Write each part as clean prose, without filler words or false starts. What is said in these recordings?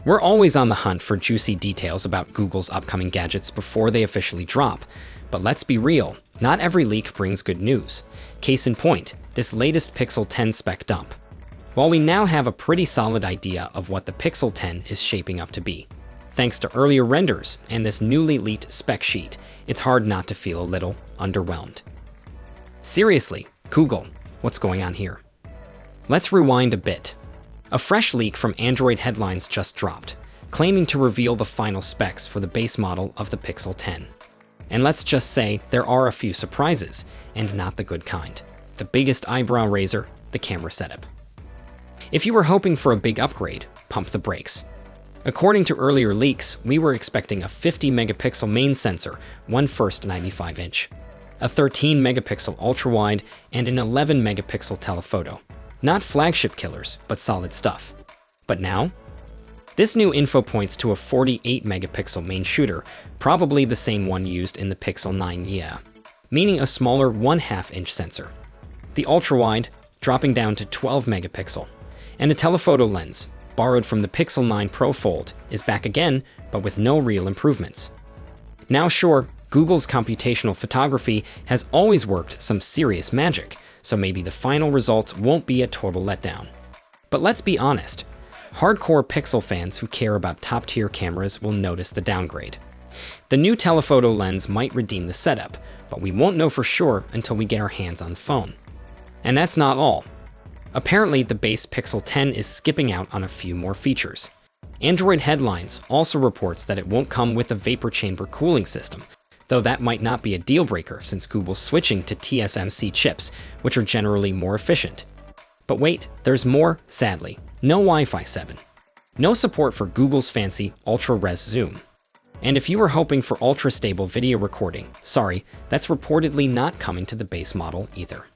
We're always on the hunt for juicy details about Google's upcoming gadgets before they officially drop. But let's be real, not every leak brings good news. Case in point, this latest Pixel 10 spec dump. While we now have a pretty solid idea of what the Pixel 10 is shaping up to be, thanks to earlier renders and this newly leaked spec sheet, it's hard not to feel a little underwhelmed. Seriously, Google, what's going on here? Let's rewind a bit. A fresh leak from Android headlines just dropped, claiming to reveal the final specs for the base model of the Pixel 10. And let's just say there are a few surprises, and not the good kind. The biggest eyebrow raiser, the camera setup. If you were hoping for a big upgrade, pump the brakes. According to earlier leaks, we were expecting a 50-megapixel main sensor, one first 95-inch, a 13-megapixel ultra-wide, and an 11-megapixel telephoto. Not flagship killers, but solid stuff. But now? This new info points to a 48-megapixel main shooter, probably the same one used in the Pixel 9, meaning a smaller 1/2-inch sensor. The ultra-wide, dropping down to 12-megapixel, and a telephoto lens, borrowed from the Pixel 9 Pro Fold, is back again, but with no real improvements. Now sure, Google's computational photography has always worked some serious magic, so maybe the final results won't be a total letdown. But let's be honest, hardcore Pixel fans who care about top-tier cameras will notice the downgrade. The new telephoto lens might redeem the setup, but we won't know for sure until we get our hands on the phone. And that's not all. Apparently, the base Pixel 10 is skipping out on a few more features. Android headlines also reports that it won't come with a vapor chamber cooling system, though that might not be a deal breaker since Google's switching to TSMC chips, which are generally more efficient. But wait, there's more, sadly. No Wi-Fi 7. No support for Google's fancy ultra-res zoom. And if you were hoping for ultra-stable video recording, sorry, that's reportedly not coming to the base model either.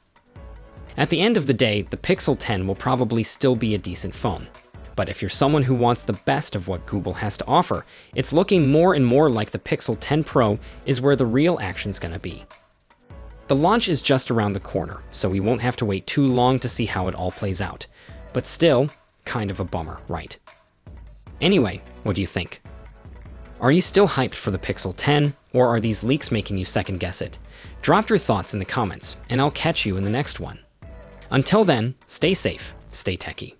At the end of the day, the Pixel 10 will probably still be a decent phone. But if you're someone who wants the best of what Google has to offer, it's looking more and more like the Pixel 10 Pro is where the real action's gonna be. The launch is just around the corner, so we won't have to wait too long to see how it all plays out. But still, kind of a bummer, right? Anyway, what do you think? Are you still hyped for the Pixel 10, or are these leaks making you second guess it? Drop your thoughts in the comments, and I'll catch you in the next one. Until then, stay safe, stay techie.